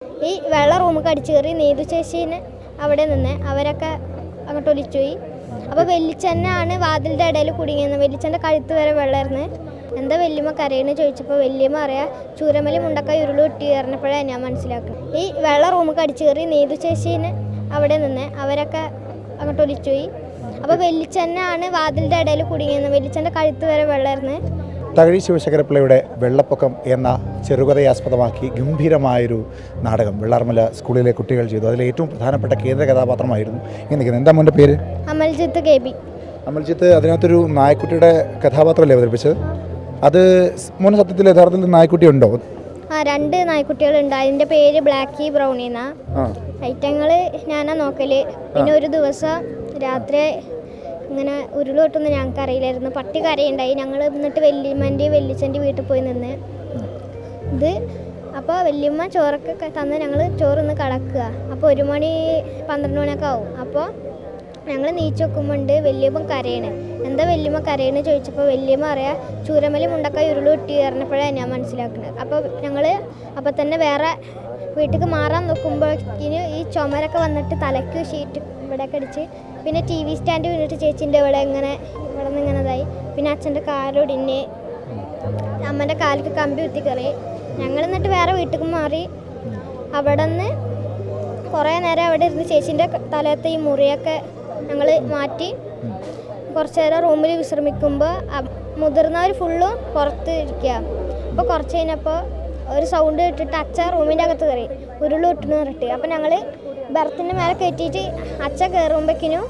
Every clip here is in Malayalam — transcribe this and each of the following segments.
ഈ വെള്ള റൂമൊക്കെ അടിച്ചു കയറി നീതു ചേച്ചീനെ അവിടെ നിന്ന് അവരൊക്കെ അങ്ങോട്ട് ഒലിച്ചുപോയി. അപ്പോൾ വെല്ലിച്ചനാണ് വാതിലിൻ്റെ ഇടയിൽ കുടുങ്ങിയെന്ന്. വെല്ലിച്ചൻ്റെ കഴുത്ത് വരെ വെള്ളമായിരുന്നു. എന്താ വല്യമ്മ കരയെന്ന് ചോദിച്ചപ്പോൾ വല്യമ്മ അറിയാം ചൂരമലി മുണ്ടക്ക ഉരുള് കിട്ടി പറഞ്ഞപ്പോഴാണ് ഞാൻ മനസ്സിലാക്കുന്നത്. ഈ വെള്ള റൂമൊക്കെ അടിച്ചു കയറി നീതു ചേച്ചീനെ അവിടെ നിന്ന് അവരൊക്കെ അങ്ങോട്ട് ഒലിച്ചുപോയി. അപ്പോൾ വെല്ലിച്ചനാണ് വാതിലിൻ്റെ ഇടയിൽ കുടുങ്ങിയെന്ന്. വെല്ലിച്ചൻ്റെ കഴുത്ത് വരെ വെള്ളമായിരുന്നു. തകഴി ശിവശങ്കരപ്പിള്ളയുടെ വെള്ളപ്പൊക്കം എന്ന ചെറുകഥയെ ആസ്പദമാക്കി ഗംഭീരമായൊരു നാടകം വെള്ളാർമല സ്കൂളിലെ കുട്ടികൾ ചെയ്തു. അതിൽ ഏറ്റവും പ്രധാനപ്പെട്ട കേന്ദ്ര കഥാപാത്രമായിരുന്നു ഇങ്ങനെ. എന്താ മോൻ്റെ പേര്? Amaljith K B. അമൽജിത്ത് അതിനകത്തൊരു നായക്കുട്ടിയുടെ കഥാപാത്രമല്ലേ അവതരിപ്പിച്ചത്? അത് മോന് സത്യത്തിൽ യഥാർത്ഥത്തിൽ നായക്കുട്ടി ഉണ്ടോ? രണ്ട് നായ്ക്കുട്ടികളുണ്ട്. അതിൻ്റെ പേര് ബ്ലാക്കി ബ്രൗണി എന്നാ. ഐറ്റങ്ങൾ ഞാനാ നോക്കല്. പിന്നെ ഒരു ദിവസം രാത്രി ഇങ്ങനെ ഉരുള് പൊട്ടുമെന്ന് ഞങ്ങൾക്ക് അറിയില്ലായിരുന്നു. പട്ടി കരയുണ്ടായി. ഞങ്ങൾ എന്നിട്ട് വല്യമ്മൻ്റെയും വെല്ലിച്ചൻ്റെ വീട്ടിൽ പോയി നിന്ന് ഇത്. അപ്പോൾ വല്യമ്മ ചോറൊക്കെ തന്ന് ഞങ്ങൾ ചോറിന്ന് കിടക്കുക. അപ്പോൾ 1 മണി 12 മണിയൊക്കെ ആവും. അപ്പോൾ ഞങ്ങൾ നീച്ച് വെക്കുമ്പോണ്ട് വല്യമ്മ കരയണ്. എന്താ വല്യമ്മ കരയെന്ന് ചോദിച്ചപ്പോൾ വല്യമ്മ അറിയാം ചൂരമലി മുണ്ടക്ക ഉരുള് കിട്ടി പറഞ്ഞപ്പോഴാണ് ഞാൻ മനസ്സിലാക്കുന്നത്. അപ്പോൾ ഞങ്ങൾ അപ്പം തന്നെ വേറെ വീട്ടിൽ മാറാൻ നോക്കുമ്പോഴേക്കിന് ഈ ചുമരൊക്കെ വന്നിട്ട് തലയ്ക്ക് ഷീറ്റ് ഇവിടെയൊക്കെ അടിച്ച്, പിന്നെ TV സ്റ്റാൻഡ് വീണിട്ട് ചേച്ചീൻ്റെ ഇവിടെ നിന്ന് ഇങ്ങനെ ഇതായി. പിന്നെ അച്ഛൻ്റെ കാലൊടിഞ്ഞ്, അമ്മൻ്റെ കാലിക്ക് കമ്പി കുത്തി കയറി. ഞങ്ങൾ എന്നിട്ട് വേറെ വീട്ടിൽ മാറി. അവിടെ നിന്ന് കുറേ നേരം അവിടെ ഇരുന്ന് ചേച്ചീൻ്റെ തലയത്തെ ഈ മുറിയൊക്കെ ഞങ്ങൾ മാറ്റി കുറച്ച് നേരം റൂമിൽ വിശ്രമിക്കുമ്പോൾ മുതിർന്നവർ ഫുള്ളും പുറത്ത് ഇരിക്കുക. അപ്പോൾ കുറച്ച് കഴിഞ്ഞപ്പോൾ ഒരു സൗണ്ട് ഇട്ടിട്ട് അച്ഛ റൂമിൻ്റെ അകത്ത് കയറി ഉരുള് ഇട്ടെന്ന് പറഞ്ഞിട്ട്. അപ്പോൾ ഞങ്ങൾ ബെർത്തിൻ്റെ മേലെ കയറ്റിയിട്ട് അച്ഛ കയറുമ്പോഴേക്കിനും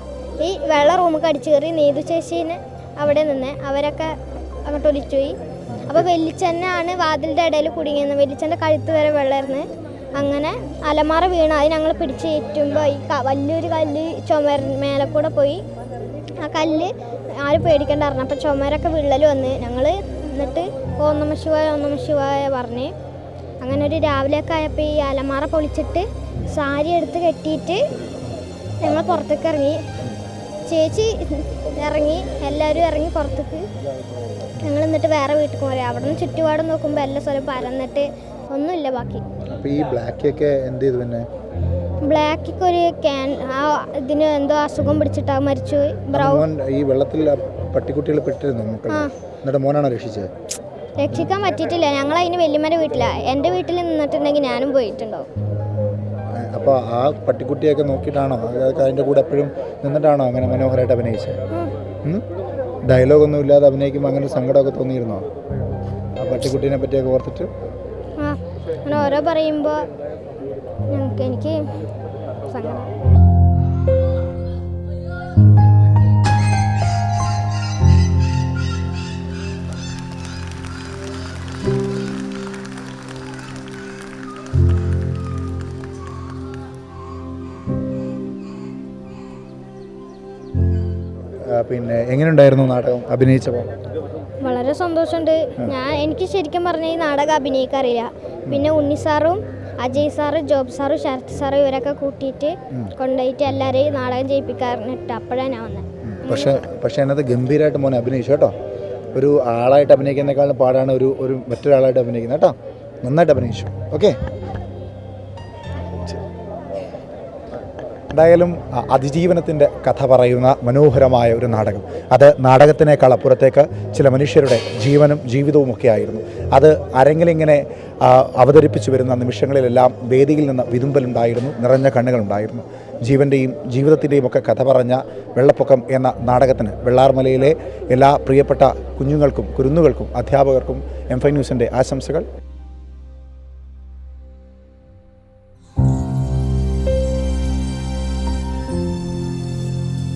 ഈ വെള്ള റൂമൊക്കെ അടിച്ചു കയറി നീതു ചേച്ചീനെ അവിടെ നിന്ന് അവരൊക്കെ അങ്ങോട്ട് ഒലിച്ചുപോയി. അപ്പോൾ വെല്ലിച്ചനാണ് വാതിലിൻ്റെ ഇടയിൽ കുടുങ്ങിയെന്ന്. വെല്ലിച്ചൻ്റെ കഴുത്ത് വരെ വെള്ളമായിരുന്നു. അങ്ങനെ അലമാറ വീണ് അത് ഞങ്ങൾ പിടിച്ച് കയറ്റുമ്പോൾ ഈ വലിയൊരു കല്ല് മേലെ കൂടെ പോയി. ആ കല്ല് ആരും പേടിക്കേണ്ട പറഞ്ഞു. അപ്പോൾ ചുമരൊക്കെ വിള്ളൽ വന്ന് ഞങ്ങൾ എന്നിട്ട് ഓം നമഃ ശിവായ പറഞ്ഞ് അങ്ങനെ ഒരു രാവിലെയൊക്കെ ആയപ്പോൾ ഈ അലമാറ പൊളിച്ചിട്ട് സാരി എടുത്ത് കെട്ടിയിട്ട് ഞങ്ങൾ പുറത്തേക്ക് ഇറങ്ങി. ചേച്ചി ഇറങ്ങി, എല്ലാവരും ഇറങ്ങി പുറത്തേക്ക്. ഞങ്ങൾ എന്നിട്ട് വേറെ വീട്ടിൽ പോയി. അവിടെ നിന്ന് ചുറ്റുപാടും നോക്കുമ്പോൾ എല്ലാ സ്ഥലവും പരന്നിട്ട് ഒന്നുമില്ല ബാക്കി. ഈ ബ്ലാക്കിയൊക്കെ എന്ത് ചെയ്തു? പിന്നെ ബ്ലാക്കിക്ക് ഒരു ഇതിന് എന്തോ അസുഖം പിടിച്ചിട്ടാ മരിച്ചുപോയി. ബ്രൗൺ ഈ വെള്ളത്തിൽ പട്ടിക്കുട്ടികൾ പെട്ടിരുന്നു. എന്നിട്ട് മോനാണോ രക്ഷിച്ചത്? രക്ഷിക്കാൻ പറ്റിയിട്ടില്ല. ഞങ്ങൾ അതിന് വല്യമ്മൻ്റെ വീട്ടിലാണ്. എൻ്റെ വീട്ടിൽ നിന്നിട്ടുണ്ടെങ്കിൽ ഞാനും പോയിട്ടുണ്ടാവും. അപ്പോൾ ആ പട്ടിക്കുട്ടിയൊക്കെ നോക്കിയിട്ടാണോ അതിൻ്റെ കൂടെ എപ്പോഴും നിന്നിട്ടാണോ അങ്ങനെ മനോഹരമായിട്ട് അഭിനയിച്ചത്? ഡയലോഗൊന്നും ഇല്ലാതെ അഭിനയിക്കുമ്പോൾ അങ്ങനെ ഒരു സങ്കടമൊക്കെ തോന്നിയിരുന്നോ ആ പട്ടിക്കുട്ടീനെ പറ്റിയൊക്കെ ഓർത്തിട്ട്? അങ്ങനെ ഓരോ പറയുമ്പോൾ എനിക്ക് സങ്കടം. പിന്നെ എങ്ങനെയുണ്ടായിരുന്നു നാടകം അഭിനയിച്ചപ്പോൾ? വളരെ സന്തോഷമുണ്ട്. എനിക്ക് ശരിക്കും പറഞ്ഞാൽ ഈ നാടകം അഭിനയിക്കാറില്ല. പിന്നെ ഉണ്ണി സാറും അജയ് സാറ് ജോബ് സാറും ശരത് സാറും ഇവരൊക്കെ കൂട്ടിയിട്ട് കൊണ്ടുപോയിട്ട് എല്ലാവരെയും നാടകം ചെയ്യിപ്പിക്കാറിട്ട് അപ്പോഴാണ് ഞാൻ വന്നത്. പക്ഷേ അതിനകത്ത് ഗംഭീരമായിട്ട് മോനെ അഭിനയിച്ചു കേട്ടോ. ഒരു ആളായിട്ട് അഭിനയിക്കുന്നതിനേക്കാളും പാടാണ് ഒരു മറ്റൊരാളായിട്ട് അഭിനയിക്കുന്നത് കേട്ടോ. നന്നായിട്ട് അഭിനയിച്ചു. ഓക്കെ. എന്തായാലും അതിജീവനത്തിൻ്റെ കഥ പറയുന്ന മനോഹരമായ ഒരു നാടകം. അത് നാടകത്തിനേക്കാൾ അപ്പുറത്തേക്ക് ചില മനുഷ്യരുടെ ജീവനും ജീവിതവും ഒക്കെ ആയിരുന്നു. അത് അരങ്ങിലിങ്ങനെ അവതരിപ്പിച്ചു വരുന്ന നിമിഷങ്ങളിലെല്ലാം വേദിയിൽ നിന്ന് വിതുമ്പലുണ്ടായിരുന്നു, നിറഞ്ഞ കണ്ണുകളുണ്ടായിരുന്നു. ജീവൻ്റെയും ജീവിതത്തിൻ്റെയും ഒക്കെ കഥ പറഞ്ഞ വെള്ളപ്പൊക്കം എന്ന നാടകത്തിന് വെള്ളാർമലയിലെ എല്ലാ പ്രിയപ്പെട്ട കുഞ്ഞുങ്ങൾക്കും കുരുന്നുകൾക്കും അധ്യാപകർക്കും M5 ന്യൂസിൻ്റെ ആശംസകൾ.